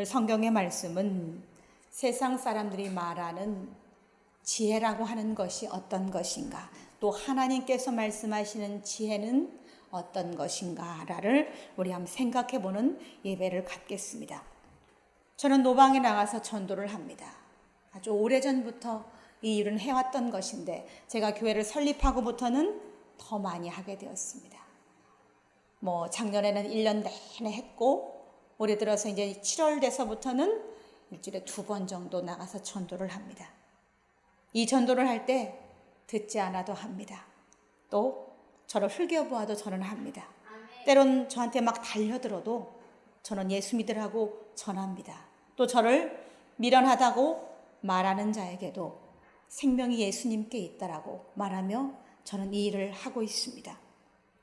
오늘 성경의 말씀은 세상 사람들이 말하는 지혜라고 하는 것이 어떤 것인가, 또 하나님께서 말씀하시는 지혜는 어떤 것인가를 우리 한번 생각해 보는 예배를 갖겠습니다. 저는 노방에 나가서 전도를 합니다. 아주 오래전부터 이 일은 해왔던 것인데 제가 교회를 설립하고부터는 더 많이 하게 되었습니다. 작년에는 1년 내내 했고, 올해 들어서 이제 7월 돼서부터는 일주일에 2번 정도 나가서 전도를 합니다. 이 전도를 할 때 듣지 않아도 합니다. 또 저를 흘겨보아도 저는 합니다. 때론 저한테 막 달려들어도 저는 예수 믿으라고 전합니다. 또 저를 미련하다고 말하는 자에게도 생명이 예수님께 있다라고 말하며 저는 이 일을 하고 있습니다.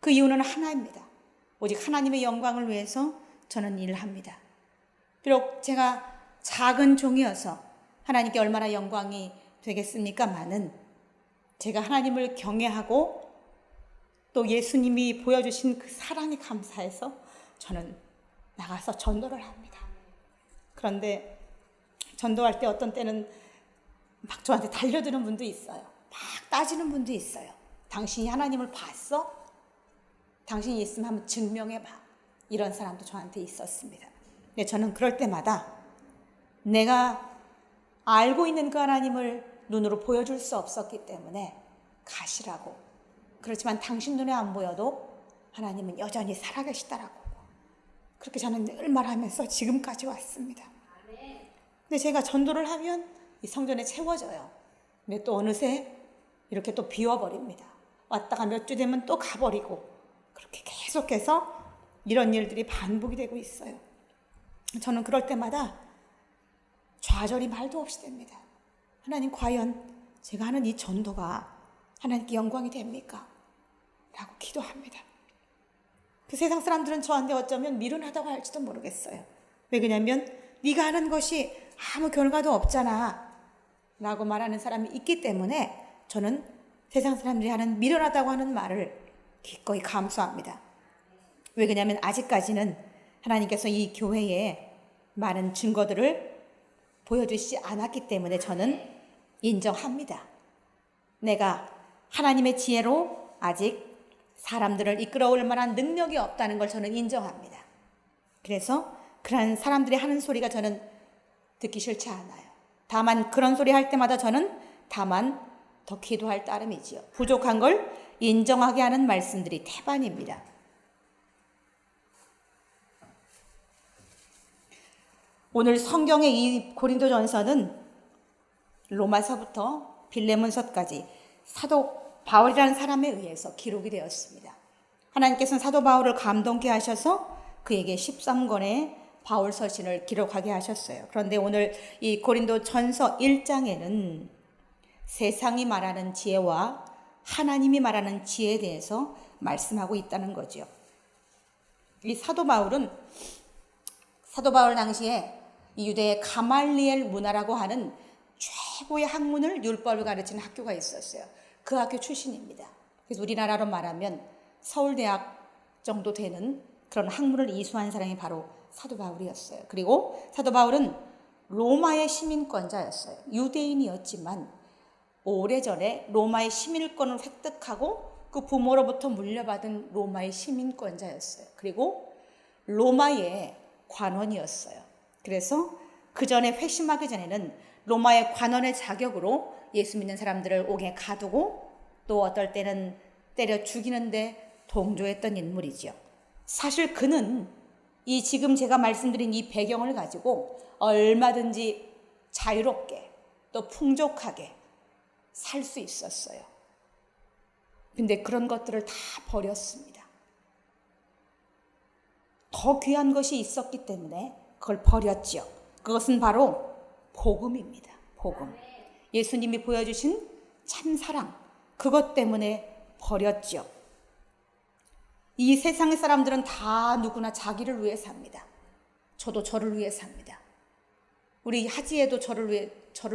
그 이유는 하나입니다. 오직 하나님의 영광을 위해서 저는 일을 합니다. 비록 제가 작은 종이어서 하나님께 얼마나 영광이 되겠습니까마는 제가 하나님을 경외하고 또 예수님이 보여주신 그 사랑에 감사해서 저는 나가서 전도를 합니다. 그런데 전도할 때 어떤 때는 막 저한테 달려드는 분도 있어요. 막 따지는 분도 있어요. 당신이 하나님을 봤어? 당신이 있으면 한번 증명해봐. 이런 사람도 저한테 있었습니다. 근데 저는 그럴 때마다 내가 알고 있는 그 하나님을 눈으로 보여줄 수 없었기 때문에 가시라고. 그렇지만 당신 눈에 안 보여도 하나님은 여전히 살아계시다라고. 그렇게 저는 늘 말하면서 지금까지 왔습니다. 근데 제가 전도를 하면 이 성전에 채워져요. 근데 또 어느새 이렇게 또 비워버립니다. 왔다가 몇 주 되면 또 가버리고, 그렇게 계속해서 이런 일들이 반복이 되고 있어요. 저는 그럴 때마다 좌절이 말도 없이 됩니다. 하나님, 과연 제가 하는 이 전도가 하나님께 영광이 됩니까? 라고 기도합니다. 그 세상 사람들은 저한테 어쩌면 미련하다고 할지도 모르겠어요. 왜 그러냐면 네가 하는 것이 아무 결과도 없잖아 라고 말하는 사람이 있기 때문에 저는 세상 사람들이 하는 미련하다고 하는 말을 기꺼이 감수합니다. 왜 그러냐면 아직까지는 하나님께서 이 교회에 많은 증거들을 보여주시지 않았기 때문에 저는 인정합니다. 내가 하나님의 지혜로 아직 사람들을 이끌어올 만한 능력이 없다는 걸 저는 인정합니다. 그래서 그런 사람들이 하는 소리가 저는 듣기 싫지 않아요. 다만 그런 소리 할 때마다 저는 다만 더 기도할 따름이지요. 부족한 걸 인정하게 하는 말씀들이 태반입니다. 오늘 성경의 이 고린도전서는 로마서부터 빌레몬서까지 사도 바울이라는 사람에 의해서 기록이 되었습니다. 하나님께서는 사도 바울을 감동케 하셔서 그에게 13권의 바울 서신을 기록하게 하셨어요. 그런데 오늘 이 고린도전서 1장에는 세상이 말하는 지혜와 하나님이 말하는 지혜에 대해서 말씀하고 있다는 거죠. 이 사도 바울 당시에 이 유대의 가말리엘 문화라고 하는 최고의 학문을 율법을 가르치는 학교가 있었어요. 그 학교 출신입니다. 그래서 우리나라로 말하면 서울대학 정도 되는 그런 학문을 이수한 사람이 바로 사도 바울이었어요. 그리고 사도 바울은 로마의 시민권자였어요. 유대인이었지만 오래전에 로마의 시민권을 획득하고 그 부모로부터 물려받은 로마의 시민권자였어요. 그리고 로마의 관원이었어요. 그래서 그 전에 회심하기 전에는 로마의 관원의 자격으로 예수 믿는 사람들을 옥에 가두고 또 어떨 때는 때려 죽이는데 동조했던 인물이죠. 사실 그는 이 지금 제가 말씀드린 이 배경을 가지고 얼마든지 자유롭게 또 풍족하게 살 수 있었어요. 근데 그런 것들을 다 버렸습니다. 더 귀한 것이 있었기 때문에 그걸 버렸죠. 그것은 바로 복음입니다. 복음. 예수님이 보여주신 참사랑, 그것 때문에 버렸죠. 이 세상의 사람들은 다 누구나 자기를 위해 삽니다. 저도 저를 위해 삽니다. 우리 하지에도 저를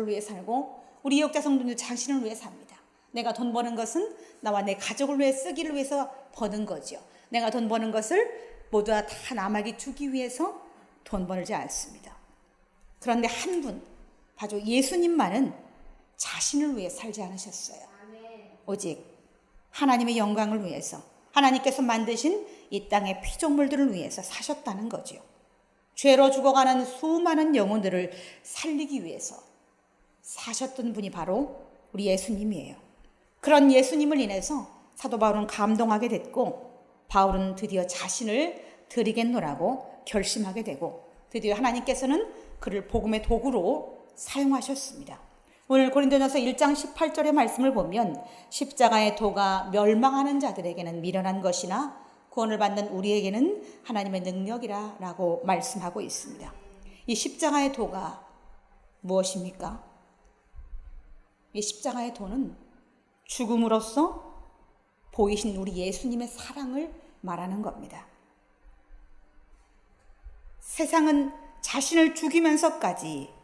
위해 살고, 우리 이역자 성도님도 자신을 위해 삽니다. 내가 돈 버는 것은 나와 내 가족을 위해 쓰기를 위해서 버는 거죠. 내가 돈 버는 것을 모두 다 남에게 주기 위해서 돈 벌지 않습니다. 그런데 한 분, 바로 예수님만은 자신을 위해 살지 않으셨어요. 오직 하나님의 영광을 위해서, 하나님께서 만드신 이 땅의 피조물들을 위해서 사셨다는 거죠. 죄로 죽어가는 수많은 영혼들을 살리기 위해서 사셨던 분이 바로 우리 예수님이에요. 그런 예수님을 인해서 사도 바울은 감동하게 됐고, 바울은 드디어 자신을 드리겠노라고 결심하게 되고, 드디어 하나님께서는 그를 복음의 도구로 사용하셨습니다. 오늘 고린도전서 1장 18절의 말씀을 보면 십자가의 도가 멸망하는 자들에게는 미련한 것이나 구원을 받는 우리에게는 하나님의 능력이라 라고 말씀하고 있습니다. 이 십자가의 도가 무엇입니까? 이 십자가의 도는 죽음으로써 보이신 우리 예수님의 사랑을 말하는 겁니다. 세상은 자신을 죽이면서까지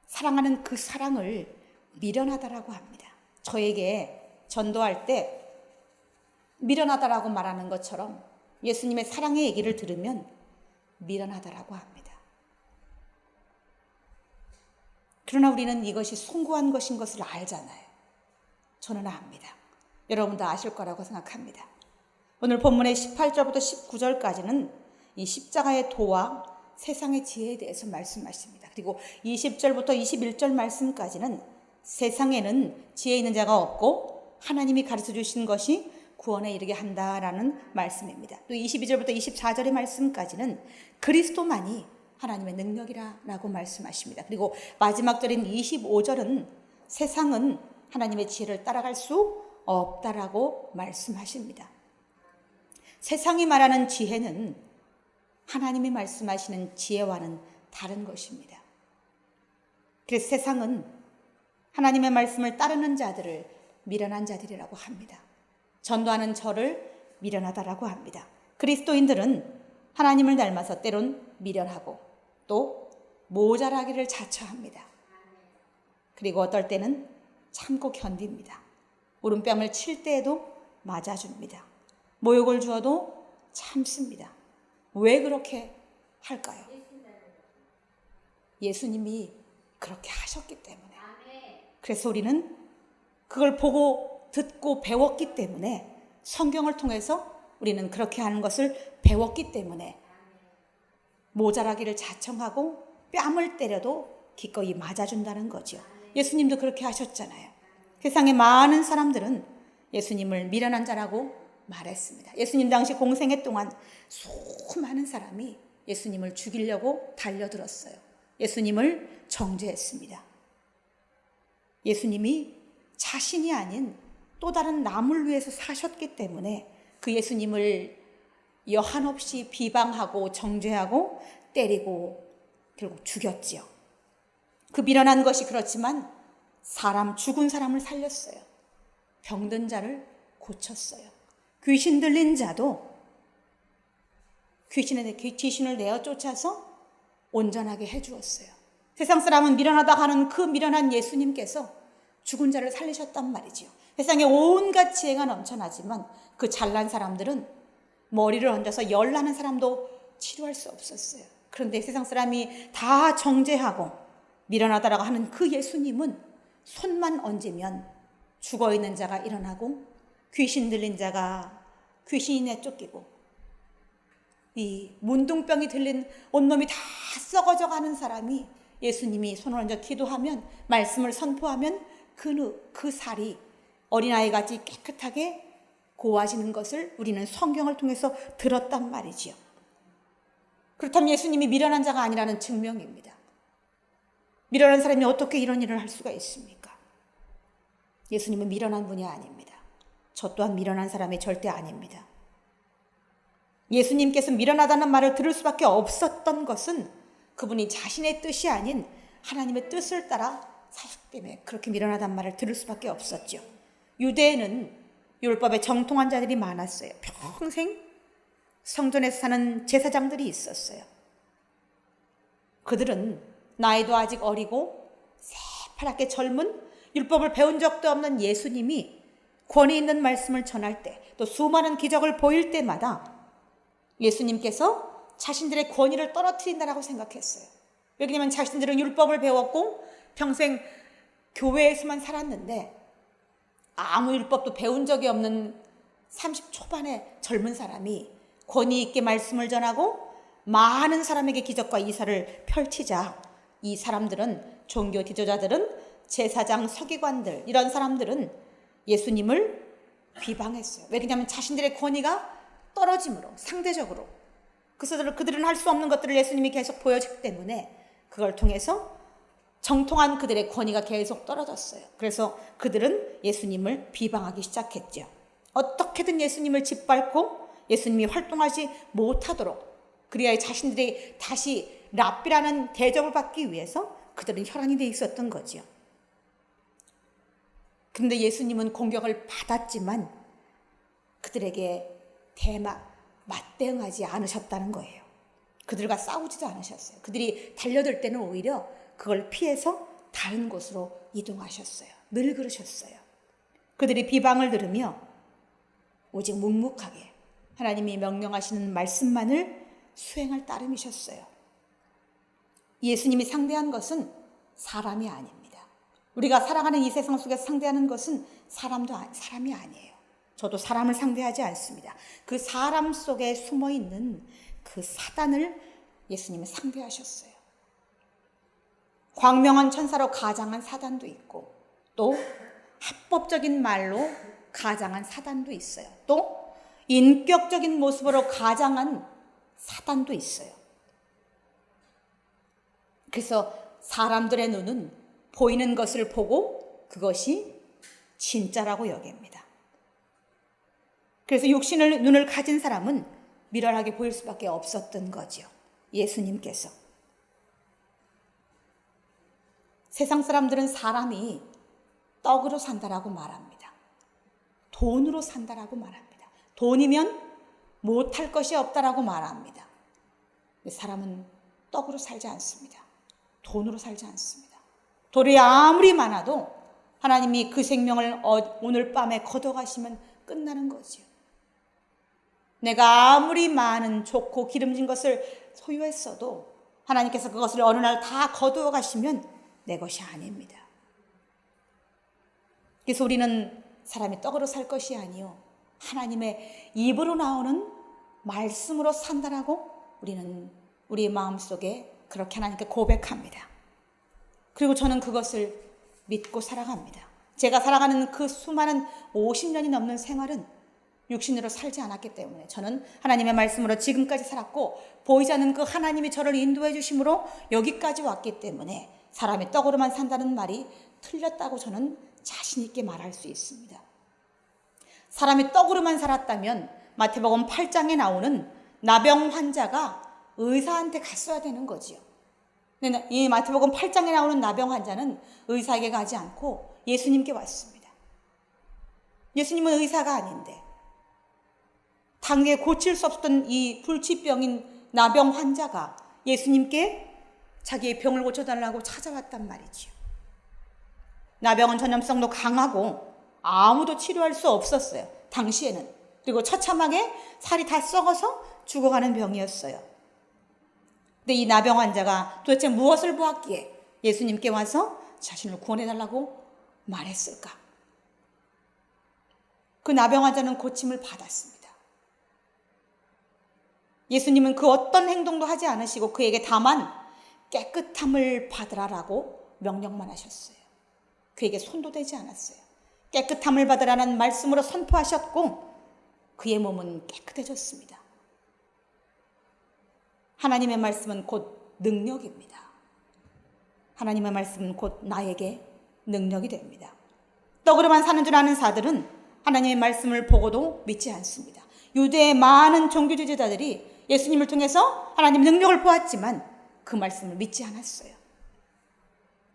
사랑하는 그 사랑을 미련하다라고 합니다. 저에게 전도할 때 미련하다라고 말하는 것처럼 예수님의 사랑의 얘기를 들으면 미련하다라고 합니다. 그러나 우리는 이것이 숭고한 것인 것을 알잖아요. 저는 압니다. 여러분도 아실 거라고 생각합니다. 오늘 본문의 18절부터 19절까지는 이 십자가의 도와 세상의 지혜에 대해서 말씀하십니다. 그리고 20절부터 21절 말씀까지는 세상에는 지혜 있는 자가 없고 하나님이 가르쳐 주신 것이 구원에 이르게 한다라는 말씀입니다. 또 22절부터 24절의 말씀까지는 그리스도만이 하나님의 능력이라고 말씀하십니다. 그리고 마지막 절인 25절은 세상은 하나님의 지혜를 따라갈 수 없다라고 말씀하십니다. 세상이 말하는 지혜는 하나님이 말씀하시는 지혜와는 다른 것입니다. 그래서 세상은 하나님의 말씀을 따르는 자들을 미련한 자들이라고 합니다. 전도하는 저를 미련하다라고 합니다. 그리스도인들은 하나님을 닮아서 때론 미련하고 또 모자라기를 자처합니다. 그리고 어떨 때는 참고 견딥니다. 울음뺨을 칠 때에도 맞아줍니다. 모욕을 주어도 참습니다. 왜 그렇게 할까요? 예수님이 그렇게 하셨기 때문에. 그래서 우리는 그걸 보고 듣고 배웠기 때문에, 성경을 통해서 우리는 그렇게 하는 것을 배웠기 때문에 모자라기를 자청하고 뺨을 때려도 기꺼이 맞아준다는 거죠. 예수님도 그렇게 하셨잖아요. 세상의 많은 사람들은 예수님을 미련한 자라고 말했습니다. 예수님 당시 공생애 동안 수많은 사람이 예수님을 죽이려고 달려들었어요. 예수님을 정죄했습니다. 예수님이 자신이 아닌 또 다른 남을 위해서 사셨기 때문에 그 예수님을 여한없이 비방하고 정죄하고 때리고 결국 죽였지요. 그 미련한 것이 그렇지만 죽은 사람을 살렸어요. 병든 자를 고쳤어요. 귀신 들린 자도 귀신을 내어 쫓아서 온전하게 해주었어요. 세상 사람은 미련하다 하는 그 미련한 예수님께서 죽은 자를 살리셨단 말이지요. 세상에 온갖 지혜가 넘쳐나지만 그 잘난 사람들은 머리를 얹어서 열나는 사람도 치료할 수 없었어요. 그런데 세상 사람이 다 정죄하고 미련하다라고 하는 그 예수님은 손만 얹으면 죽어있는 자가 일어나고 귀신 들린 자가 귀신이 내쫓기고 이 문둥병이 들린 온몸이 다 썩어져 가는 사람이 예수님이 손을 얹어 기도하면, 말씀을 선포하면 그 살이 어린아이같이 깨끗하게 고와지는 것을 우리는 성경을 통해서 들었단 말이지요. 그렇다면 예수님이 미련한 자가 아니라는 증명입니다. 미련한 사람이 어떻게 이런 일을 할 수가 있습니까? 예수님은 미련한 분이 아닙니다. 저 또한 미련한 사람이 절대 아닙니다. 예수님께서 미련하다는 말을 들을 수밖에 없었던 것은 그분이 자신의 뜻이 아닌 하나님의 뜻을 따라 사셨기 때문에 그렇게 미련하다는 말을 들을 수밖에 없었죠. 유대에는 율법에 정통한 자들이 많았어요. 평생 성전에서 사는 제사장들이 있었어요. 그들은 나이도 아직 어리고 새파랗게 젊은 율법을 배운 적도 없는 예수님이 권위 있는 말씀을 전할 때, 또 수많은 기적을 보일 때마다 예수님께서 자신들의 권위를 떨어뜨린다라고 생각했어요. 왜냐하면 자신들은 율법을 배웠고 평생 교회에서만 살았는데 아무 율법도 배운 적이 없는 30 초반의 젊은 사람이 권위 있게 말씀을 전하고 많은 사람에게 기적과 이사를 펼치자 이 사람들은, 종교 지도자들은, 제사장, 서기관들, 이런 사람들은 예수님을 비방했어요. 왜냐하면 자신들의 권위가 떨어짐으로, 상대적으로. 그래서 그들은 할 수 없는 것들을 예수님이 계속 보여주기 때문에 그걸 통해서 정통한 그들의 권위가 계속 떨어졌어요. 그래서 그들은 예수님을 비방하기 시작했죠. 어떻게든 예수님을 짓밟고 예수님이 활동하지 못하도록, 그래야 자신들이 다시 랍비라는 대접을 받기 위해서 그들은 혈안이 돼 있었던 거죠. 그런데 예수님은 공격을 받았지만 그들에게 맞대응하지 않으셨다는 거예요. 그들과 싸우지도 않으셨어요. 그들이 달려들 때는 오히려 그걸 피해서 다른 곳으로 이동하셨어요. 늘 그러셨어요. 그들이 비방을 들으며 오직 묵묵하게 하나님이 명령하시는 말씀만을 수행할 따름이셨어요. 예수님이 상대한 것은 사람이 아닙니다. 우리가 살아가는 이 세상 속에서 상대하는 것은 사람이 아니에요. 저도 사람을 상대하지 않습니다. 그 사람 속에 숨어 있는 그 사단을 예수님은 상대하셨어요. 광명한 천사로 가장한 사단도 있고, 또 합법적인 말로 가장한 사단도 있어요. 또 인격적인 모습으로 가장한 사단도 있어요. 그래서 사람들의 눈은 보이는 것을 보고 그것이 진짜라고 여깁니다. 그래서 눈을 가진 사람은 미련하게 보일 수밖에 없었던 거죠. 예수님께서. 세상 사람들은 사람이 떡으로 산다라고 말합니다. 돈으로 산다라고 말합니다. 돈이면 못할 것이 없다라고 말합니다. 근데 사람은 떡으로 살지 않습니다. 돈으로 살지 않습니다. 돌이 아무리 많아도 하나님이 그 생명을 오늘 밤에 거둬가시면 끝나는 거죠. 내가 아무리 많은 좋고 기름진 것을 소유했어도 하나님께서 그것을 어느 날 다 거두어 가시면 내 것이 아닙니다. 그래서 우리는 사람이 떡으로 살 것이 아니요 하나님의 입으로 나오는 말씀으로 산다라고 우리는 우리의 마음속에 그렇게 하나님께 고백합니다. 그리고 저는 그것을 믿고 살아갑니다. 제가 살아가는 그 수많은 50년이 넘는 생활은 육신으로 살지 않았기 때문에 저는 하나님의 말씀으로 지금까지 살았고, 보이지 않는 그 하나님이 저를 인도해 주심으로 여기까지 왔기 때문에 사람이 떡으로만 산다는 말이 틀렸다고 저는 자신 있게 말할 수 있습니다. 사람이 떡으로만 살았다면 마태복음 8장에 나오는 나병 환자가 의사한테 갔어야 되는 거지요. 근데 이 마태복음 8장에 나오는 나병 환자는 의사에게 가지 않고 예수님께 왔습니다. 예수님은 의사가 아닌데 당에 고칠 수 없었던 이 불치병인 나병 환자가 예수님께 자기의 병을 고쳐달라고 찾아왔단 말이지요. 나병은 전염성도 강하고 아무도 치료할 수 없었어요. 당시에는. 그리고 처참하게 살이 다 썩어서 죽어가는 병이었어요. 근데 이 나병 환자가 도대체 무엇을 보았기에 예수님께 와서 자신을 구원해달라고 말했을까? 그 나병 환자는 고침을 받았습니다. 예수님은 그 어떤 행동도 하지 않으시고 그에게 다만 깨끗함을 받으라라고 명령만 하셨어요. 그에게 손도 대지 않았어요. 깨끗함을 받으라는 말씀으로 선포하셨고 그의 몸은 깨끗해졌습니다. 하나님의 말씀은 곧 능력입니다. 하나님의 말씀은 곧 나에게 능력이 됩니다. 떡으로만 사는 줄 아는 자들은 하나님의 말씀을 보고도 믿지 않습니다. 유대의 많은 종교 지도자들이 예수님을 통해서 하나님의 능력을 보았지만 그 말씀을 믿지 않았어요.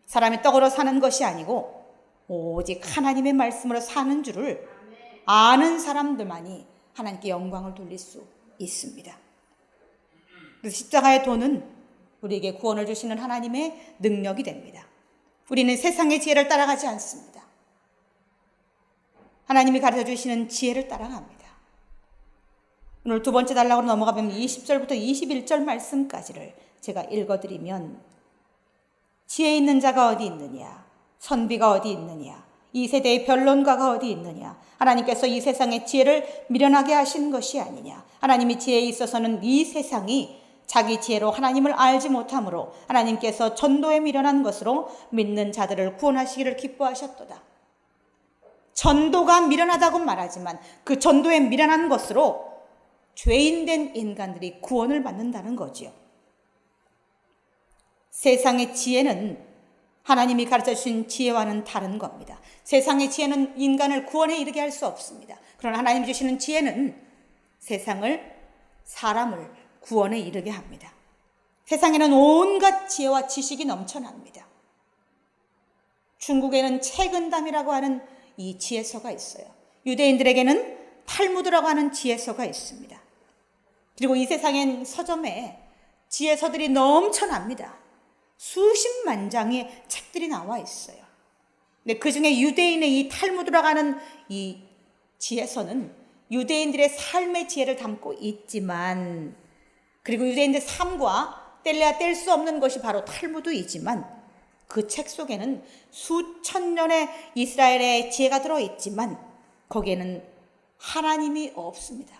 사람이 떡으로 사는 것이 아니고 오직 하나님의 말씀으로 사는 줄을 아는 사람들만이 하나님께 영광을 돌릴 수 있습니다. 그래서 십자가의 도는 우리에게 구원을 주시는 하나님의 능력이 됩니다. 우리는 세상의 지혜를 따라가지 않습니다. 하나님이 가르쳐 주시는 지혜를 따라갑니다. 오늘 두 번째 단락으로 넘어가 보면 20절부터 21절 말씀까지를 제가 읽어드리면 지혜 있는 자가 어디 있느냐? 선비가 어디 있느냐? 이 세대의 변론가가 어디 있느냐? 하나님께서 이 세상의 지혜를 미련하게 하신 것이 아니냐? 하나님이 지혜에 있어서는 이 세상이 자기 지혜로 하나님을 알지 못함으로 하나님께서 전도에 미련한 것으로 믿는 자들을 구원하시기를 기뻐하셨도다. 전도가 미련하다고 말하지만 그 전도에 미련한 것으로 죄인된 인간들이 구원을 받는다는 거지요. 세상의 지혜는 하나님이 가르쳐 주신 지혜와는 다른 겁니다. 세상의 지혜는 인간을 구원에 이르게 할 수 없습니다. 그러나 하나님이 주시는 지혜는 사람을 구원에 이르게 합니다. 세상에는 온갖 지혜와 지식이 넘쳐납니다. 중국에는 채근담이라고 하는 이 지혜서가 있어요. 유대인들에게는 탈무드라고 하는 지혜서가 있습니다. 그리고 이 세상엔 서점에 지혜서들이 넘쳐납니다. 수십만 장의 책들이 나와 있어요. 근데 그 중에 유대인의 이 탈무드라고 하는 이 지혜서는 유대인들의 삶의 지혜를 담고 있지만, 그리고 유대인들의 삶과 뗄래야 뗄 수 없는 것이 바로 탈무드이지만, 그 책 속에는 수천 년의 이스라엘의 지혜가 들어있지만 거기에는 하나님이 없습니다.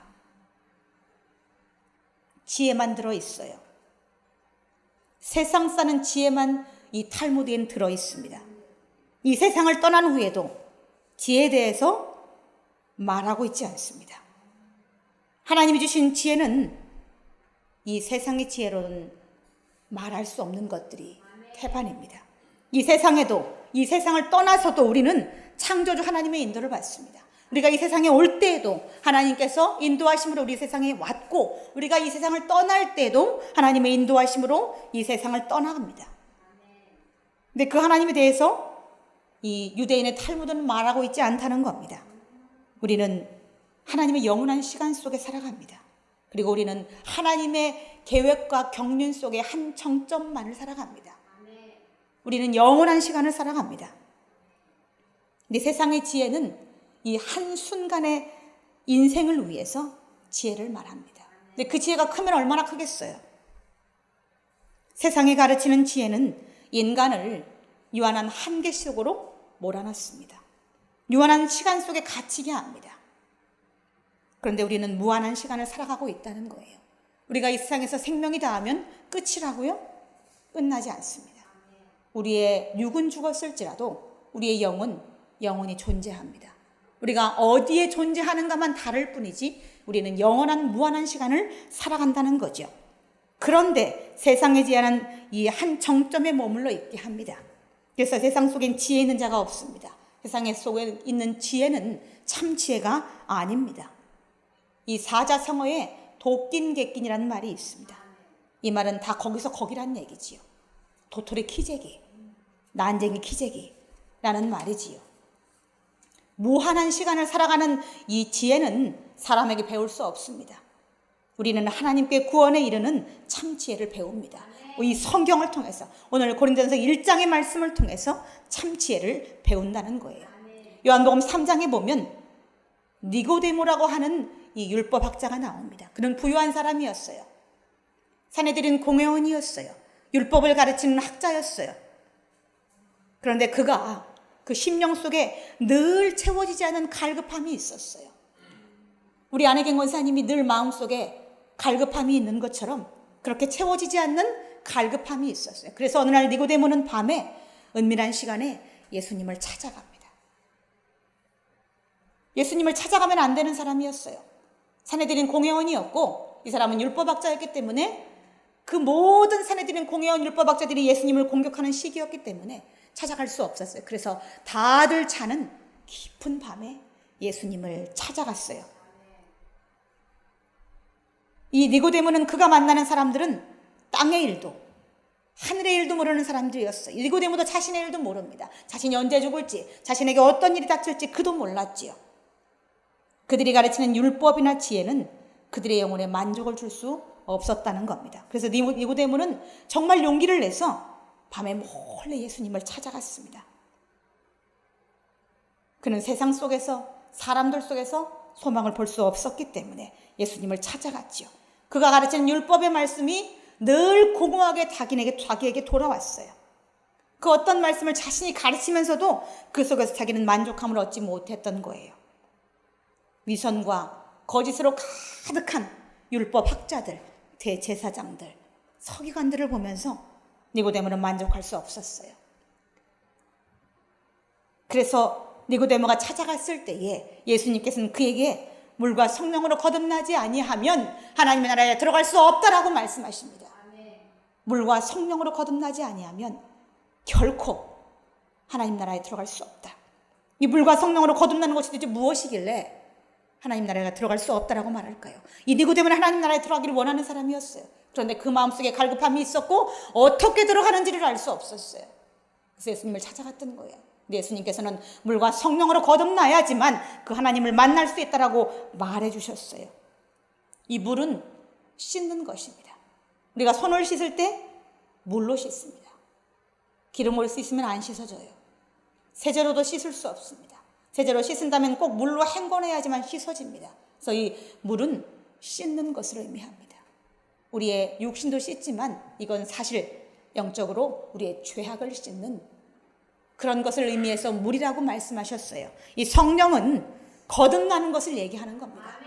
지혜만 들어있어요. 세상 사는 지혜만 이 탈무드에는 들어있습니다. 이 세상을 떠난 후에도 지혜에 대해서 말하고 있지 않습니다. 하나님이 주신 지혜는 이 세상의 지혜로는 말할 수 없는 것들이 태반입니다. 이 세상에도, 이 세상을 떠나서도 우리는 창조주 하나님의 인도를 받습니다. 우리가 이 세상에 올 때에도 하나님께서 인도하심으로 우리 세상에 왔고, 우리가 이 세상을 떠날 때에도 하나님의 인도하심으로 이 세상을 떠나갑니다. 근데 그 하나님에 대해서 이 유대인의 탈무드는 말하고 있지 않다는 겁니다. 우리는 하나님의 영원한 시간 속에 살아갑니다. 그리고 우리는 하나님의 계획과 경륜 속에 한 정점만을 살아갑니다. 우리는 영원한 시간을 살아갑니다. 근데 세상의 지혜는 이 한순간의 인생을 위해서 지혜를 말합니다. 근데 그 지혜가 크면 얼마나 크겠어요? 세상이 가르치는 지혜는 인간을 유한한 한계 속으로 몰아넣습니다. 유한한 시간 속에 갇히게 합니다. 그런데 우리는 무한한 시간을 살아가고 있다는 거예요. 우리가 이 세상에서 생명이 닿으면 끝이라고요? 끝나지 않습니다. 우리의 육은 죽었을지라도 우리의 영은 영원히 존재합니다. 우리가 어디에 존재하는가만 다를 뿐이지 우리는 영원한 무한한 시간을 살아간다는 거죠. 그런데 세상의 지혜는 이 한 정점에 머물러 있게 합니다. 그래서 세상 속엔 지혜 있는 자가 없습니다. 세상에 속에 있는 지혜는 참 지혜가 아닙니다. 이 사자성어에 도낀객긴이라는 말이 있습니다. 이 말은 다 거기서 거기란 얘기지요. 도토리 키재기, 난쟁이 키재기라는 말이지요. 무한한 시간을 살아가는 이 지혜는 사람에게 배울 수 없습니다. 우리는 하나님께 구원에 이르는 참 지혜를 배웁니다. 이 성경을 통해서, 오늘 고린도전서 1장의 말씀을 통해서 참 지혜를 배운다는 거예요. 요한복음 3장에 보면 니고데모라고 하는 이 율법학자가 나옵니다. 그는 부유한 사람이었어요. 산헤드린 공회원이었어요. 율법을 가르치는 학자였어요. 그런데 그가 그 심령 속에 늘 채워지지 않은 갈급함이 있었어요. 우리 안혜경 권사님이 늘 마음속에 갈급함이 있는 것처럼 그렇게 채워지지 않는 갈급함이 있었어요. 그래서 어느 날 니고데모는 밤에 은밀한 시간에 예수님을 찾아갑니다. 예수님을 찾아가면 안 되는 사람이었어요. 산헤드린 공회원이었고 이 사람은 율법학자였기 때문에 그 모든 산헤드린 공회원 율법학자들이 예수님을 공격하는 시기였기 때문에 찾아갈 수 없었어요. 그래서 다들 자는 깊은 밤에 예수님을 찾아갔어요. 이 니고데모는 그가 만나는 사람들은 땅의 일도 하늘의 일도 모르는 사람들이었어요. 니고데모도 자신의 일도 모릅니다. 자신이 언제 죽을지, 자신에게 어떤 일이 닥칠지 그도 몰랐지요. 그들이 가르치는 율법이나 지혜는 그들의 영혼에 만족을 줄 수 없었다는 겁니다. 그래서 니고데모는 정말 용기를 내서 밤에 몰래 예수님을 찾아갔습니다. 그는 세상 속에서, 사람들 속에서 소망을 볼 수 없었기 때문에 예수님을 찾아갔지요. 그가 가르치는 율법의 말씀이 늘 공허하게 자기에게 돌아왔어요. 그 어떤 말씀을 자신이 가르치면서도 그 속에서 자기는 만족함을 얻지 못했던 거예요. 위선과 거짓으로 가득한 율법 학자들, 대제사장들, 서기관들을 보면서 니고데모는 만족할 수 없었어요. 그래서 니고데모가 찾아갔을 때에 예수님께서는 그에게 물과 성령으로 거듭나지 아니하면 하나님의 나라에 들어갈 수 없다라고 말씀하십니다. 물과 성령으로 거듭나지 아니하면 결코 하나님 나라에 들어갈 수 없다. 이 물과 성령으로 거듭나는 것이 도대체 무엇이길래 하나님 나라에 들어갈 수 없다라고 말할까요? 이 니고데모는 하나님 나라에 들어가기를 원하는 사람이었어요. 그런데 그 마음속에 갈급함이 있었고 어떻게 들어가는지를 알 수 없었어요. 그래서 예수님을 찾아갔던 거예요. 예수님께서는 물과 성령으로 거듭나야지만 그 하나님을 만날 수 있다라고 말해 주셨어요. 이 물은 씻는 것입니다. 우리가 손을 씻을 때 물로 씻습니다. 기름으로 씻으면 안 씻어져요. 세제로도 씻을 수 없습니다. 세제로 씻은다면 꼭 물로 헹궈내야지만 씻어집니다. 그래서 이 물은 씻는 것을 의미합니다. 우리의 육신도 씻지만 이건 사실 영적으로 우리의 죄악을 씻는 그런 것을 의미해서 물이라고 말씀하셨어요. 이 성령은 거듭나는 것을 얘기하는 겁니다.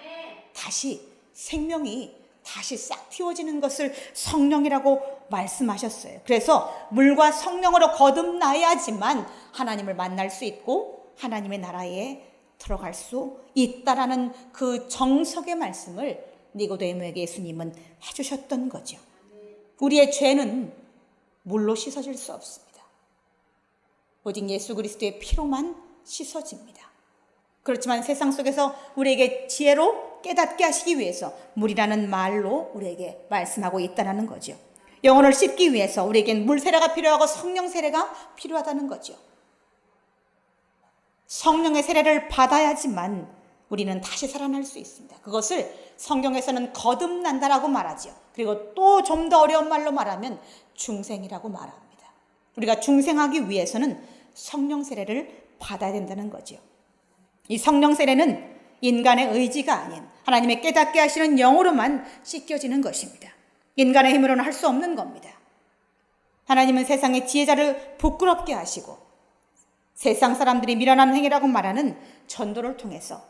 다시 생명이 다시 싹 틔워지는 것을 성령이라고 말씀하셨어요. 그래서 물과 성령으로 거듭나야지만 하나님을 만날 수 있고 하나님의 나라에 들어갈 수 있다라는 그 정석의 말씀을 니고데모에게 예수님은 해주셨던 거죠. 우리의 죄는 물로 씻어질 수 없습니다. 오직 예수 그리스도의 피로만 씻어집니다. 그렇지만 세상 속에서 우리에게 지혜로 깨닫게 하시기 위해서 물이라는 말로 우리에게 말씀하고 있다는 거죠. 영혼을 씻기 위해서 우리에겐 물 세례가 필요하고 성령 세례가 필요하다는 거죠. 성령의 세례를 받아야지만 우리는 다시 살아날 수 있습니다. 그것을 성경에서는 거듭난다라고 말하죠. 그리고 또 좀 더 어려운 말로 말하면 중생이라고 말합니다. 우리가 중생하기 위해서는 성령 세례를 받아야 된다는 거죠. 이 성령 세례는 인간의 의지가 아닌 하나님의 깨닫게 하시는 영으로만 씻겨지는 것입니다. 인간의 힘으로는 할 수 없는 겁니다. 하나님은 세상의 지혜자를 부끄럽게 하시고 세상 사람들이 미련한 행위라고 말하는 전도를 통해서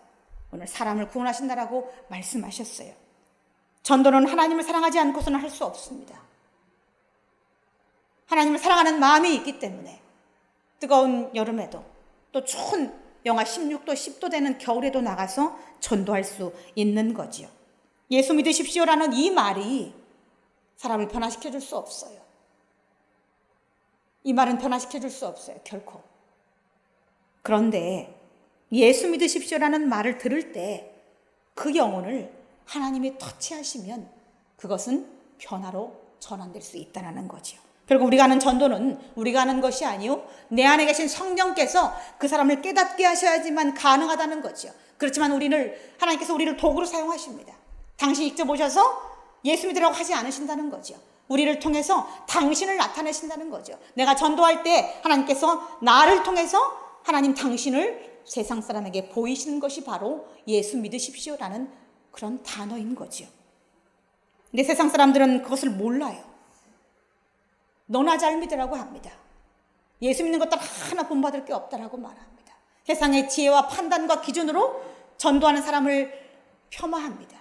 오늘 사람을 구원하신다라고 말씀하셨어요. 전도는 하나님을 사랑하지 않고서는 할 수 없습니다. 하나님을 사랑하는 마음이 있기 때문에 뜨거운 여름에도 또 추운 영하 16도, 10도 되는 겨울에도 나가서 전도할 수 있는 거지요. 예수 믿으십시오라는 이 말이 사람을 변화시켜줄 수 없어요. 이 말은 변화시켜줄 수 없어요. 결코. 그런데 예수 믿으십시오라는 말을 들을 때 그 영혼을 하나님이 터치하시면 그것은 변화로 전환될 수 있다는 거죠. 그리고 우리가 하는 전도는 우리가 하는 것이 아니요 내 안에 계신 성령께서 그 사람을 깨닫게 하셔야지만 가능하다는 거죠. 그렇지만 하나님께서 우리를 도구로 사용하십니다. 당신이 직접 오셔서 예수 믿으라고 하지 않으신다는 거죠. 우리를 통해서 당신을 나타내신다는 거죠. 내가 전도할 때 하나님께서 나를 통해서 하나님 당신을 세상 사람에게 보이시는 것이 바로 예수 믿으십시오라는 그런 단어인 거죠. 근데 세상 사람들은 그것을 몰라요. 너나 잘 믿으라고 합니다. 예수 믿는 것들 하나 본받을 게 없다라고 말합니다. 세상의 지혜와 판단과 기준으로 전도하는 사람을 폄하합니다.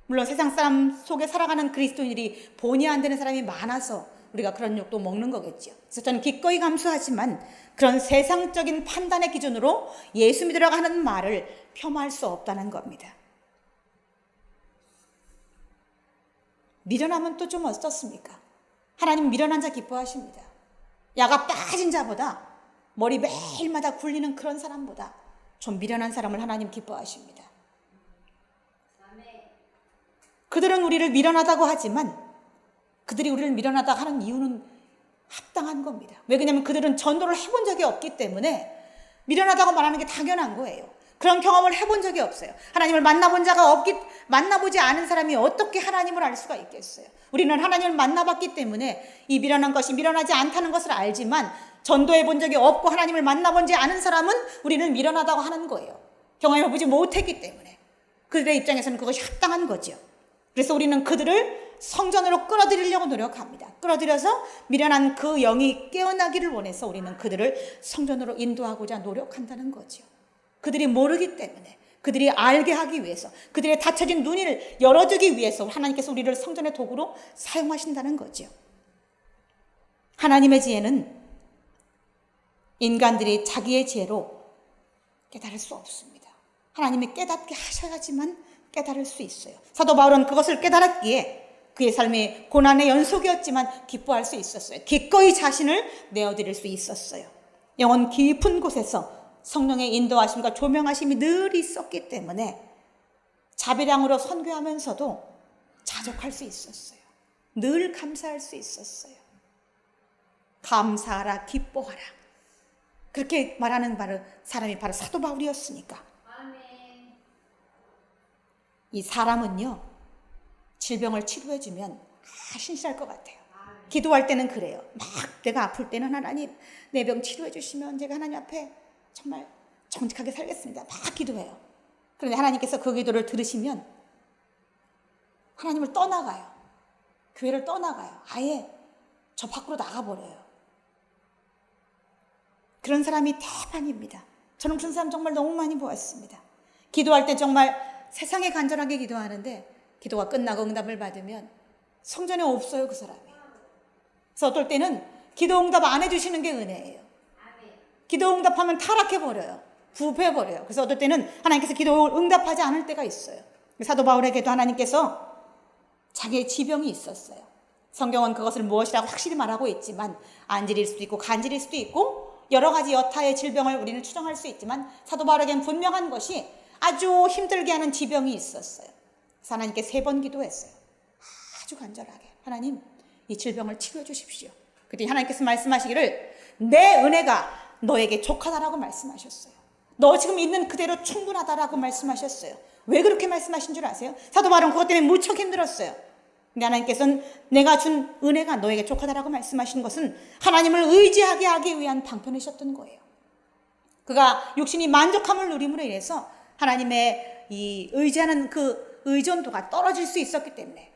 물론 세상 사람 속에 살아가는 그리스도인들이 본의 안 되는 사람이 많아서 우리가 그런 욕도 먹는 거겠죠. 그래서 저는 기꺼이 감수하지만 그런 세상적인 판단의 기준으로 예수 믿으라고 하는 말을 폄하할 수 없다는 겁니다. 미련하면 또 좀 어떻습니까? 하나님 미련한 자 기뻐하십니다. 야가 빠진 자보다 머리 매일마다 굴리는 그런 사람보다 좀 미련한 사람을 하나님 기뻐하십니다. 그들은 우리를 미련하다고 하지만 그들이 우리를 미련하다고 하는 이유는 합당한 겁니다. 왜 그러냐면 그들은 전도를 해본 적이 없기 때문에 미련하다고 말하는 게 당연한 거예요. 그런 경험을 해본 적이 없어요. 하나님을 만나보지 않은 사람이 어떻게 하나님을 알 수가 있겠어요. 우리는 하나님을 만나봤기 때문에 이 미련한 것이 미련하지 않다는 것을 알지만 전도해 본 적이 없고 하나님을 만나본지 않은 사람은 우리는 미련하다고 하는 거예요. 경험해보지 못했기 때문에 그들의 입장에서는 그것이 합당한 거죠. 그래서 우리는 그들을 성전으로 끌어들이려고 노력합니다. 끌어들여서 미련한 그 영이 깨어나기를 원해서 우리는 그들을 성전으로 인도하고자 노력한다는 거죠. 그들이 모르기 때문에, 그들이 알게 하기 위해서, 그들의 닫혀진 눈을 열어주기 위해서 하나님께서 우리를 성전의 도구로 사용하신다는 거죠. 하나님의 지혜는 인간들이 자기의 지혜로 깨달을 수 없습니다. 하나님이 깨닫게 하셔야지만 깨달을 수 있어요. 사도 바울은 그것을 깨달았기에 그의 삶이 고난의 연속이었지만 기뻐할 수 있었어요. 기꺼이 자신을 내어드릴 수 있었어요. 영혼 깊은 곳에서 성령의 인도하심과 조명하심이 늘 있었기 때문에 자비량으로 선교하면서도 자족할 수 있었어요. 늘 감사할 수 있었어요. 감사하라, 기뻐하라. 그렇게 말하는 사람이 바로 사도 바울이었으니까. 이 사람은요, 질병을 치료해주면 신실할 것 같아요. 기도할 때는 그래요. 막 내가 아플 때는 하나님, 내 병 치료해 주시면 제가 하나님 앞에 정말 정직하게 살겠습니다. 막 기도해요. 그런데 하나님께서 그 기도를 들으시면 하나님을 떠나가요. 교회를 떠나가요. 아예 저 밖으로 나가버려요. 그런 사람이 대반입니다. 저는 그런 사람 정말 너무 많이 보았습니다. 기도할 때 정말 세상에 간절하게 기도하는데 기도가 끝나고 응답을 받으면 성전에 없어요, 그 사람이. 그래서 어떨 때는 기도 응답 안 해주시는 게 은혜예요. 기도 응답하면 타락해버려요. 부패해버려요. 그래서 어떨 때는 하나님께서 기도 응답하지 않을 때가 있어요. 사도 바울에게도 하나님께서 자기의 지병이 있었어요. 성경은 그것을 무엇이라고 확실히 말하고 있지만 안질일 수도 있고 간질일 수도 있고 여러 가지 여타의 질병을 우리는 추정할 수 있지만 사도 바울에게는 분명한 것이 아주 힘들게 하는 지병이 있었어요. 그래서 하나님께 3번 기도했어요. 아주 간절하게. 하나님, 이 질병을 치료해 주십시오. 그랬더니 하나님께서 말씀하시기를 내 은혜가 너에게 족하다라고 말씀하셨어요. 너 지금 있는 그대로 충분하다라고 말씀하셨어요. 왜 그렇게 말씀하신 줄 아세요? 사도 바울은 그것 때문에 무척 힘들었어요. 근데 하나님께서는 내가 준 은혜가 너에게 족하다라고 말씀하신 것은 하나님을 의지하게 하기 위한 방편이셨던 거예요. 그가 육신이 만족함을 누림으로 인해서 하나님의 이 의지하는 그 의존도가 떨어질 수 있었기 때문에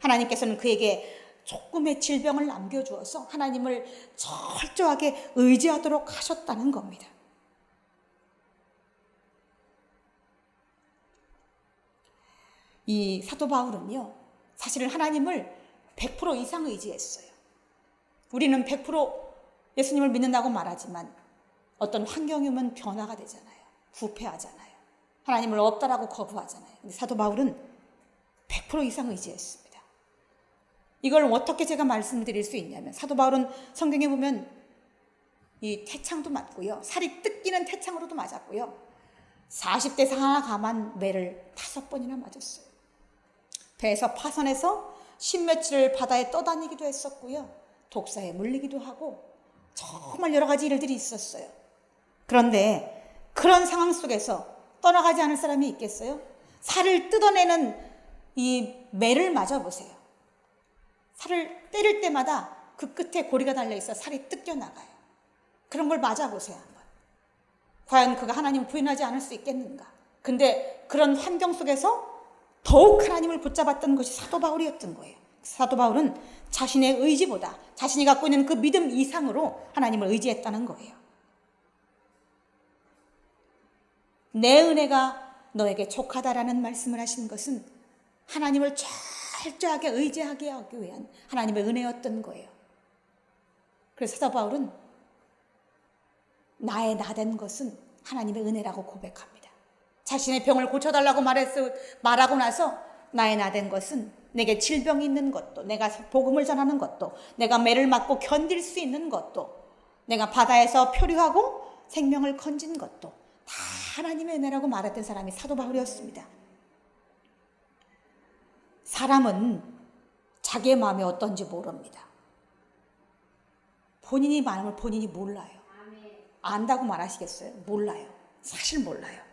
하나님께서는 그에게 조금의 질병을 남겨주어서 하나님을 철저하게 의지하도록 하셨다는 겁니다. 이 사도 바울은요, 사실은 하나님을 100% 이상 의지했어요. 우리는 100% 예수님을 믿는다고 말하지만 어떤 환경이 오면 변화가 되잖아요. 부패하잖아요. 하나님을 없다라고 거부하잖아요. 근데 사도 바울은 100% 이상 의지했습니다. 이걸 어떻게 제가 말씀드릴 수 있냐면 사도 바울은 성경에 보면 이 태창도 맞고요. 살이 뜯기는 태창으로도 맞았고요. 40대 상하 감한 매를 5번이나 맞았어요. 배에서 파선해서 10며칠을 바다에 떠다니기도 했었고요. 독사에 물리기도 하고 정말 여러 가지 일들이 있었어요. 그런데 그런 상황 속에서 떠나가지 않을 사람이 있겠어요? 살을 뜯어내는 이 매를 맞아보세요. 살을 때릴 때마다 그 끝에 고리가 달려있어 살이 뜯겨나가요. 그런 걸 맞아보세요, 한번. 과연 그가 하나님을 부인하지 않을 수 있겠는가? 근데 그런 환경 속에서 더욱 하나님을 붙잡았던 것이 사도 바울이었던 거예요. 사도 바울은 자신의 의지보다 자신이 갖고 있는 그 믿음 이상으로 하나님을 의지했다는 거예요. 내 은혜가 너에게 족하다라는 말씀을 하신 것은 하나님을 철저하게 의지하게 하기 위한 하나님의 은혜였던 거예요. 그래서 사도 바울은 나의 나된 것은 하나님의 은혜라고 고백합니다. 자신의 병을 고쳐달라고 말하고 나서 나의 나된 것은 내게 질병이 있는 것도, 내가 복음을 전하는 것도, 내가 매를 맞고 견딜 수 있는 것도, 내가 바다에서 표류하고 생명을 건진 것도 다 하나님의 은혜라고 말했던 사람이 사도 바울이었습니다. 사람은 자기의 마음이 어떤지 모릅니다. 본인이 마음을 본인이 몰라요. 안다고 말하시겠어요? 몰라요. 사실 몰라요.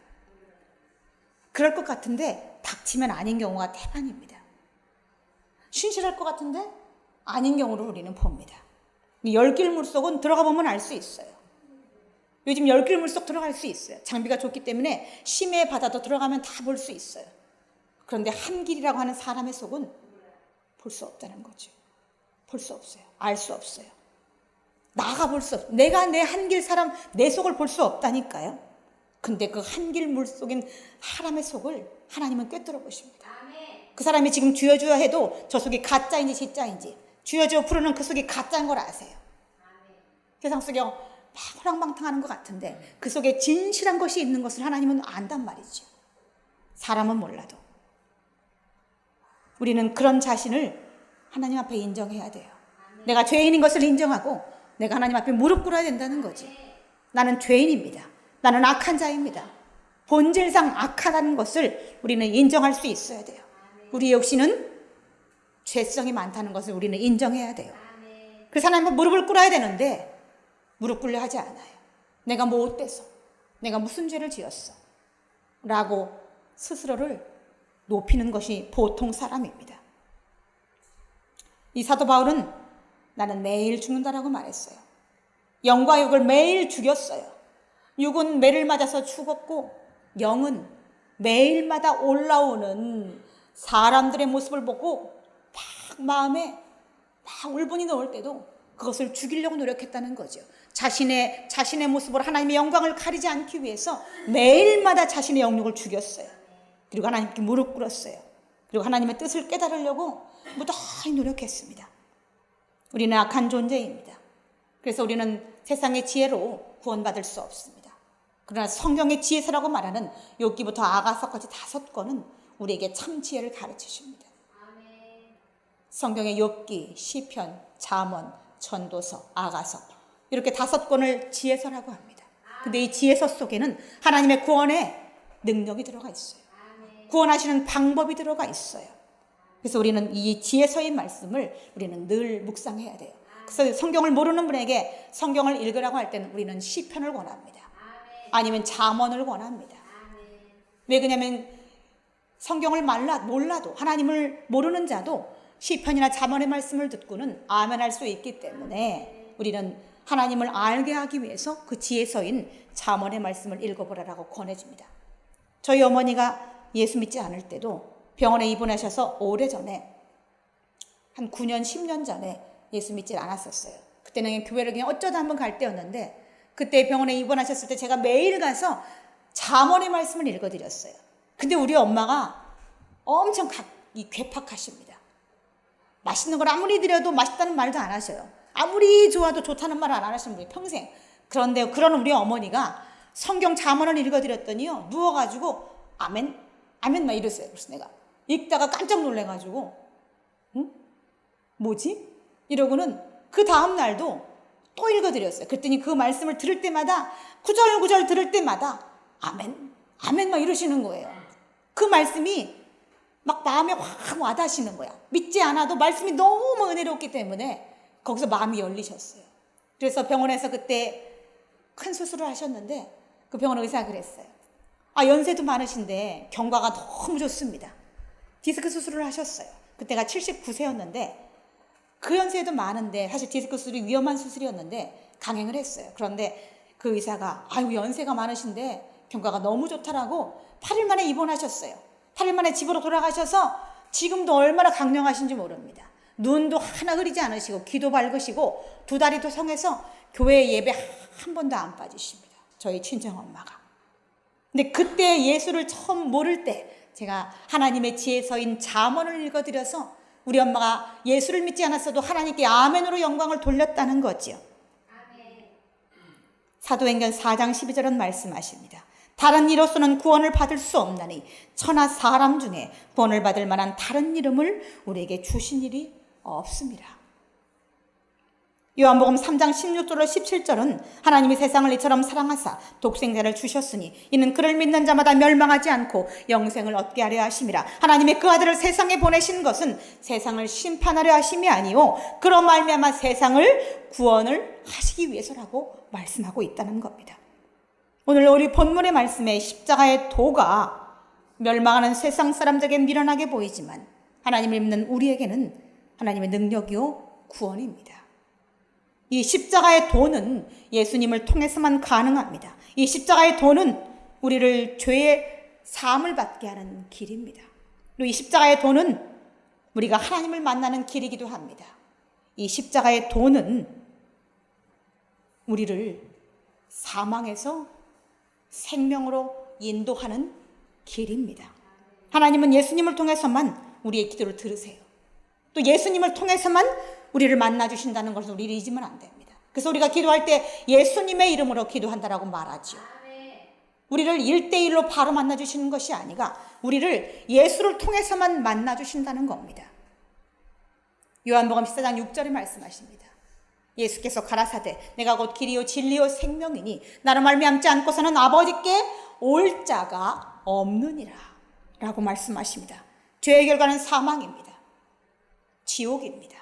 그럴 것 같은데 닥치면 아닌 경우가 대반입니다. 신실할 것 같은데 아닌 경우를 우리는 봅니다. 열길 물속은 들어가 보면 알 수 있어요. 요즘 열길 물속 들어갈 수 있어요. 장비가 좋기 때문에 심해 바다도 들어가면 다 볼 수 있어요. 그런데 한 길이라고 하는 사람의 속은 볼 수 없다는 거죠. 볼 수 없어요. 알 수 없어요. 나가 볼 수 없어요. 내가 내 한길 사람 내 속을 볼 수 없다니까요. 근데 그 한길 물 속인 사람의 속을 하나님은 꿰뚫어 보십니다. 그 사람이 지금 주여 해도 저 속이 가짜인지 진짜인지, 주여 부르는 그 속이 가짜인 걸 아세요. 세상 속에 막 호랑방탕하는 것 같은데 그 속에 진실한 것이 있는 것을 하나님은 안단 말이죠. 사람은 몰라도. 우리는 그런 자신을 하나님 앞에 인정해야 돼요. 내가 죄인인 것을 인정하고 내가 하나님 앞에 무릎 꿇어야 된다는 거지. 나는 죄인입니다. 나는 악한 자입니다. 본질상 악하다는 것을 우리는 인정할 수 있어야 돼요. 우리 역시는 죄성이 많다는 것을 우리는 인정해야 돼요. 그래서 하나님 앞에 무릎을 꿇어야 되는데 무릎 꿇려 하지 않아요. 내가 뭐 어때서? 내가 무슨 죄를 지었어? 라고 스스로를 높이는 것이 보통 사람입니다. 이 사도 바울은 나는 매일 죽는다라고 말했어요. 영과 육을 매일 죽였어요. 육은 매를 맞아서 죽었고 영은 매일마다 올라오는 사람들의 모습을 보고 막 마음에 막 울분이 나올 때도 그것을 죽이려고 노력했다는 거죠. 자신의 모습으로 하나님의 영광을 가리지 않기 위해서 매일마다 자신의 영역을 죽였어요. 그리고 하나님께 무릎 꿇었어요. 그리고 하나님의 뜻을 깨달으려고 무더히 노력했습니다. 우리는 악한 존재입니다. 그래서 우리는 세상의 지혜로 구원받을 수 없습니다. 그러나 성경의 지혜서라고 말하는 욥기부터 아가서까지 5권은 우리에게 참 지혜를 가르치십니다. 성경의 욥기, 시편, 잠언, 전도서, 아가서 이렇게 5권을 지혜서라고 합니다. 근데 이 지혜서 속에는 하나님의 구원의 능력이 들어가 있어요. 구원하시는 방법이 들어가 있어요. 그래서 우리는 이 지혜서의 말씀을 우리는 늘 묵상해야 돼요. 그래서 성경을 모르는 분에게 성경을 읽으라고 할 때는 우리는 시편을 권합니다. 아니면 잠언을 권합니다. 왜 그러냐면 성경을 몰라도 하나님을 모르는 자도 시편이나 잠언의 말씀을 듣고는 아멘할 수 있기 때문에 우리는 하나님을 알게 하기 위해서 그 지혜서인 잠언의 말씀을 읽어보라라고 권해줍니다. 저희 어머니가 예수 믿지 않을 때도 병원에 입원하셔서 오래전에 한 9년, 10년 전에 예수 믿지 않았었어요. 그때는 교회를 그냥 어쩌다 한번 갈 때였는데 그때 병원에 입원하셨을 때 제가 매일 가서 잠언의 말씀을 읽어드렸어요. 근데 우리 엄마가 엄청 괴팍하십니다. 맛있는 걸 아무리 드려도 맛있다는 말도 안 하셔요. 아무리 좋아도 좋다는 말을 안 하시는 분이 평생. 그런데 그런 우리 어머니가 성경 잠언을 읽어드렸더니요 누워가지고 아멘 아멘 막 이랬어요. 그래서 내가 읽다가 깜짝 놀래가지고 응? 뭐지? 이러고는 그 다음 날도 또 읽어드렸어요. 그랬더니 그 말씀을 들을 때마다 구절구절 들을 때마다 아멘 아멘 막 이러시는 거예요. 그 말씀이 막 마음에 확 와닿으시는 거야. 믿지 않아도 말씀이 너무 은혜롭기 때문에 거기서 마음이 열리셨어요. 그래서 병원에서 그때 큰 수술을 하셨는데 그 병원 의사가 그랬어요. 연세도 많으신데 경과가 너무 좋습니다. 디스크 수술을 하셨어요. 그때가 79세였는데 그 연세도 많은데 사실 디스크 수술이 위험한 수술이었는데 강행을 했어요. 그런데 그 의사가 연세가 많으신데 경과가 너무 좋다라고 8일 만에 입원하셨어요. 8일 만에 집으로 돌아가셔서 지금도 얼마나 강령하신지 모릅니다. 눈도 하나 흐리지 않으시고 귀도 밝으시고 두 다리도 성해서 교회 예배 한 번도 안 빠지십니다. 저희 친정엄마가. 근데 그때 예수를 처음 모를 때 제가 하나님의 지혜서인 잠언을 읽어드려서 우리 엄마가 예수를 믿지 않았어도 하나님께 아멘으로 영광을 돌렸다는 거지요. 사도행전 4장 12절은 말씀하십니다. 다른 이로서는 구원을 받을 수 없나니 천하 사람 중에 구원을 받을 만한 다른 이름을 우리에게 주신 일이 없습니다. 요한복음 3장 16절로 17절은 하나님이 세상을 이처럼 사랑하사 독생자를 주셨으니 이는 그를 믿는 자마다 멸망하지 않고 영생을 얻게 하려 하심이라. 하나님의 그 아들을 세상에 보내신 것은 세상을 심판하려 하심이 아니요 그로 말미암아 세상을 구원을 하시기 위해서라고 말씀하고 있다는 겁니다. 오늘 우리 본문의 말씀에 십자가의 도가 멸망하는 세상 사람들에게 미련하게 보이지만 하나님을 믿는 우리에게는 하나님의 능력이요 구원입니다. 이 십자가의 도는 예수님을 통해서만 가능합니다. 이 십자가의 도는 우리를 죄의 사함을 받게 하는 길입니다. 그리고 이 십자가의 도는 우리가 하나님을 만나는 길이기도 합니다. 이 십자가의 도는 우리를 사망에서 생명으로 인도하는 길입니다. 하나님은 예수님을 통해서만 우리의 기도를 들으세요. 또 예수님을 통해서만 우리를 만나주신다는 것을 우리를 잊으면 안 됩니다. 그래서 우리가 기도할 때 예수님의 이름으로 기도한다라고 말하죠. 우리를 1대1로 바로 만나주시는 것이 아니라 우리를 예수를 통해서만 만나주신다는 겁니다. 요한복음 14장 6절에 말씀하십니다. 예수께서 가라사대 내가 곧 길이요 진리요 생명이니 나로 말미암지 않고서는 아버지께 올 자가 없느니라 라고 말씀하십니다. 죄의 결과는 사망입니다. 지옥입니다.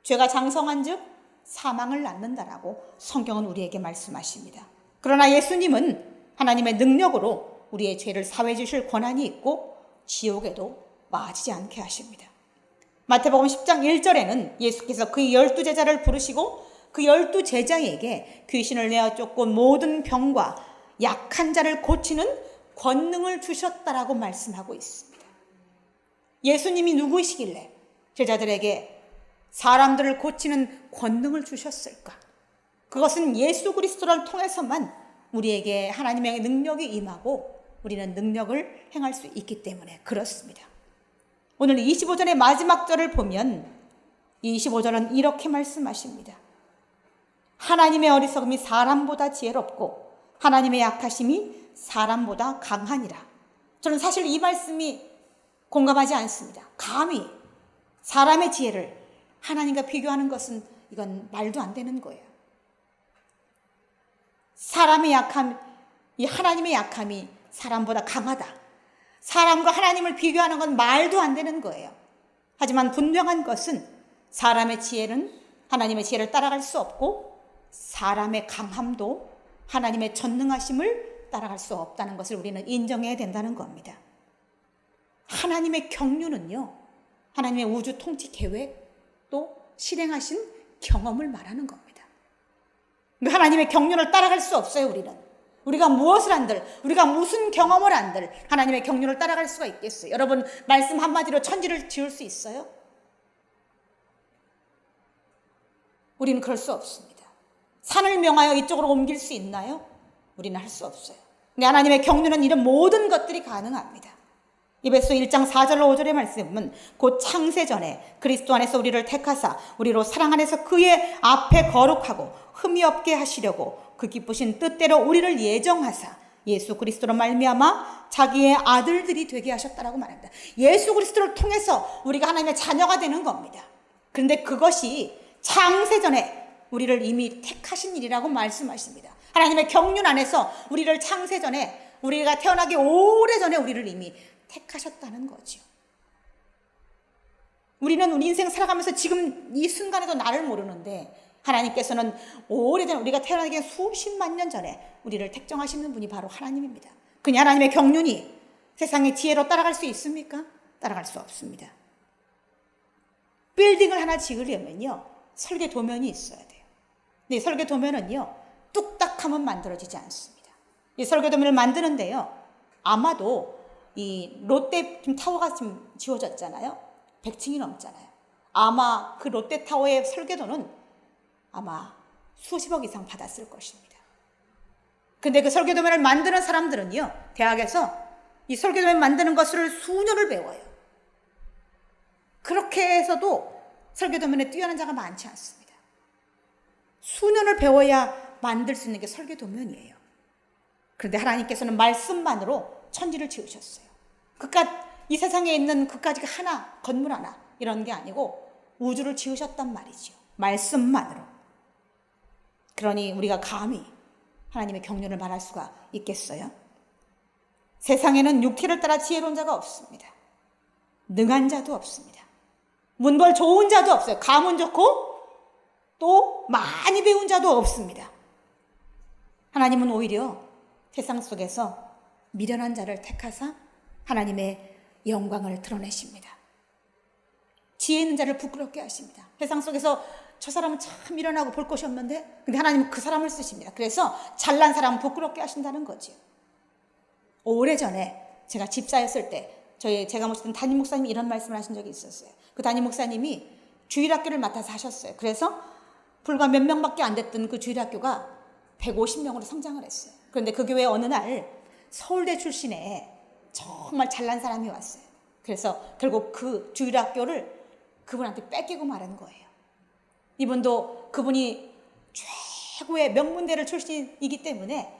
죄가 장성한 즉 사망을 낳는다라고 성경은 우리에게 말씀하십니다. 그러나 예수님은 하나님의 능력으로 우리의 죄를 사해 주실 권한이 있고 지옥에도 빠지지 않게 하십니다. 마태복음 10장 1절에는 예수께서 그 12제자를 부르시고 그 12제자에게 귀신을 내어 쫓고 모든 병과 약한 자를 고치는 권능을 주셨다라고 말씀하고 있습니다. 예수님이 누구이시길래 제자들에게 사람들을 고치는 권능을 주셨을까? 그것은 예수 그리스도를 통해서만 우리에게 하나님의 능력이 임하고 우리는 능력을 행할 수 있기 때문에 그렇습니다. 오늘 25절의 마지막 절을 보면 25절은 이렇게 말씀하십니다. 하나님의 어리석음이 사람보다 지혜롭고 하나님의 약하심이 사람보다 강하니라. 저는 사실 이 말씀이 공감하지 않습니다. 감히 사람의 지혜를 하나님과 비교하는 것은 이건 말도 안 되는 거예요. 사람의 약함, 이 하나님의 약함이 사람보다 강하다. 사람과 하나님을 비교하는 건 말도 안 되는 거예요. 하지만 분명한 것은 사람의 지혜는 하나님의 지혜를 따라갈 수 없고 사람의 강함도 하나님의 전능하심을 따라갈 수 없다는 것을 우리는 인정해야 된다는 겁니다. 하나님의 경륜은요, 하나님의 우주 통치 계획 또 실행하신 경험을 말하는 겁니다. 하나님의 경륜을 따라갈 수 없어요. 우리가 무엇을 한들, 우리가 무슨 경험을 한들 하나님의 경륜을 따라갈 수가 있겠어요? 여러분, 말씀 한마디로 천지를 지을 수 있어요? 우리는 그럴 수 없습니다. 산을 명하여 이쪽으로 옮길 수 있나요? 우리는 할 수 없어요. 근데 하나님의 경륜은 이런 모든 것들이 가능합니다. 에베소 1장 4절로 5절의 말씀은 곧 창세전에 그리스도 안에서 우리를 택하사 우리로 사랑 안에서 그의 앞에 거룩하고 흠이 없게 하시려고 그 기쁘신 뜻대로 우리를 예정하사 예수 그리스도로 말미암아 자기의 아들들이 되게 하셨다라고 말합니다. 예수 그리스도를 통해서 우리가 하나님의 자녀가 되는 겁니다. 그런데 그것이 창세전에 우리를 이미 택하신 일이라고 말씀하십니다. 하나님의 경륜 안에서 우리를 창세전에, 우리가 태어나기 오래전에 우리를 이미 택하셨다는 거죠. 우리는 우리 인생 살아가면서 지금 이 순간에도 나를 모르는데 하나님께서는 오래전 우리가 태어나기 수십만 년 전에 우리를 택정하시는 분이 바로 하나님입니다. 그냥 하나님의 경륜이 세상의 지혜로 따라갈 수 있습니까? 따라갈 수 없습니다. 빌딩을 하나 지으려면요, 설계 도면이 있어야 돼요. 근데 설계 도면은요, 뚝딱하면 만들어지지 않습니다. 이 설계 도면을 만드는데요, 아마도 이 롯데 타워가 지금 지어졌잖아요. 100층이 넘잖아요. 아마 그 롯데타워의 설계도는 아마 수십억 이상 받았을 것입니다. 근데 그 설계도면을 만드는 사람들은요, 대학에서 이 설계도면 만드는 것을 수년을 배워요. 그렇게 해서도 설계도면에 뛰어난 자가 많지 않습니다. 수년을 배워야 만들 수 있는 게 설계도면이에요. 그런데 하나님께서는 말씀만으로 천지를 지으셨어요. 그깟 이 세상에 있는 그까지가 하나, 건물 하나 이런 게 아니고 우주를 지으셨단 말이죠. 말씀만으로. 그러니 우리가 감히 하나님의 경륜을 말할 수가 있겠어요? 세상에는 육체를 따라 지혜로운 자가 없습니다. 능한 자도 없습니다. 문벌 좋은 자도 없어요. 가문 좋고 또 많이 배운 자도 없습니다. 하나님은 오히려 세상 속에서 미련한 자를 택하사 하나님의 영광을 드러내십니다. 지혜 있는 자를 부끄럽게 하십니다. 세상 속에서 저 사람은 참 미련하고 볼 것이 없는데, 근데 하나님은 그 사람을 쓰십니다. 그래서 잘난 사람은 부끄럽게 하신다는 거죠. 오래전에 제가 집사였을 때 제가 모시던 담임 목사님이 이런 말씀을 하신 적이 있었어요. 그 담임 목사님이 주일학교를 맡아서 하셨어요. 그래서 불과 몇 명밖에 안 됐던 그 주일학교가 150명으로 성장을 했어요. 그런데 그 교회에 어느 날 서울대 출신의 정말 잘난 사람이 왔어요. 그래서 결국 그 주일학교를 그분한테 뺏기고 말한 거예요. 이분도 그분이 최고의 명문대를 출신이기 때문에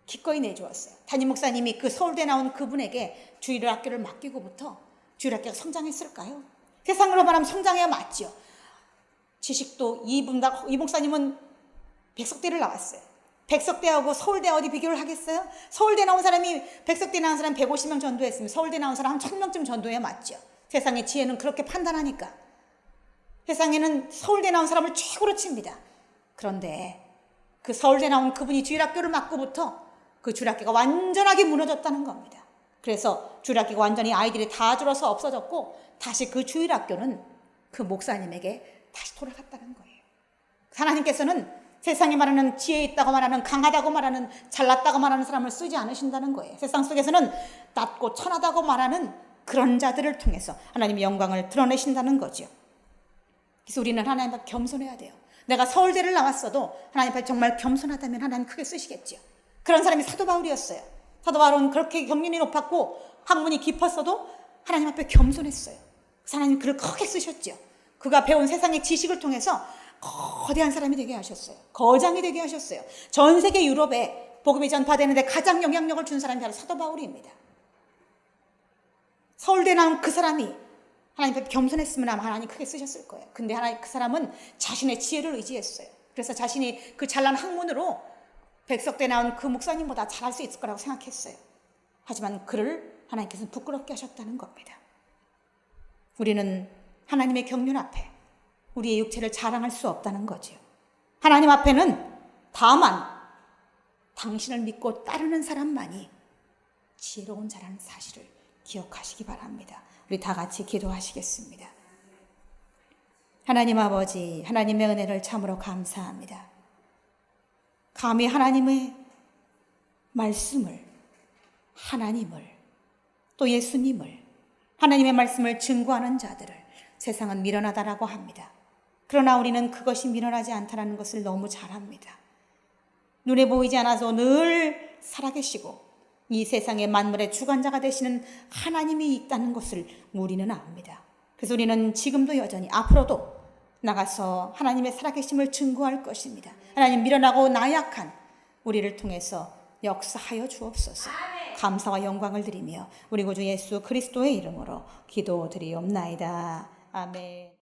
기꺼이 내주었어요. 담임 목사님이 그 서울대 나온 그분에게 주일학교를 맡기고부터 주일학교가 성장했을까요? 세상으로 말하면 성장해야 맞죠. 지식도 이 목사님은 백석대를 나왔어요. 백석대하고 서울대 어디 비교를 하겠어요? 서울대 나온 사람이 백석대 나온 사람 150명 전도했으면 서울대 나온 사람 한 1000명쯤 전도해야 맞죠. 세상의 지혜는 그렇게 판단하니까. 세상에는 서울대 나온 사람을 최고로 칩니다. 그런데 그 서울대 나온 그분이 주일학교를 맡고부터 그 주일학교가 완전하게 무너졌다는 겁니다. 그래서 주일학교가 완전히 아이들이 다 줄어서 없어졌고 다시 그 주일학교는 그 목사님에게 다시 돌아갔다는 거예요. 하나님께서는 세상에 말하는 지혜 있다고 말하는 강하다고 말하는 잘났다고 말하는 사람을 쓰지 않으신다는 거예요. 세상 속에서는 낮고 천하다고 말하는 그런 자들을 통해서 하나님의 영광을 드러내신다는 거죠. 그래서 우리는 하나님 앞에 겸손해야 돼요. 내가 서울대를 나왔어도 하나님 앞에 정말 겸손하다면 하나님 크게 쓰시겠죠. 그런 사람이 사도 바울이었어요. 사도 바울은 그렇게 경륜이 높았고 학문이 깊었어도 하나님 앞에 겸손했어요. 그래서 하나님 그를 크게 쓰셨죠. 그가 배운 세상의 지식을 통해서 거대한 사람이 되게 하셨어요. 거장이 되게 하셨어요. 전 세계 유럽에 복음이 전파되는데 가장 영향력을 준 사람이 바로 사도 바울입니다. 서울대 나온 그 사람이 하나님 앞에 겸손했으면 아마 하나님 크게 쓰셨을 거예요. 근데 그 사람은 자신의 지혜를 의지했어요. 그래서 자신이 그 잘난 학문으로 백석대 나온 그 목사님보다 잘할 수 있을 거라고 생각했어요. 하지만 그를 하나님께서는 부끄럽게 하셨다는 겁니다. 우리는 하나님의 경륜 앞에 우리의 육체를 자랑할 수 없다는 거죠. 하나님 앞에는 다만 당신을 믿고 따르는 사람만이 지혜로운 자라는 사실을 기억하시기 바랍니다. 우리 다 같이 기도하시겠습니다. 하나님 아버지, 하나님의 은혜를 참으로 감사합니다. 감히 하나님의 말씀을, 하나님을, 또 예수님을, 하나님의 말씀을 증거하는 자들을 세상은 미련하다라고 합니다. 그러나 우리는 그것이 미련하지 않다는 것을 너무 잘 압니다. 눈에 보이지 않아서 늘 살아계시고 이 세상의 만물의 주관자가 되시는 하나님이 있다는 것을 우리는 압니다. 그래서 우리는 지금도 여전히 앞으로도 나가서 하나님의 살아계심을 증거할 것입니다. 하나님 미련하고 나약한 우리를 통해서 역사하여 주옵소서. 감사와 영광을 드리며 우리 구주 예수 그리스도의 이름으로 기도드리옵나이다. 아멘.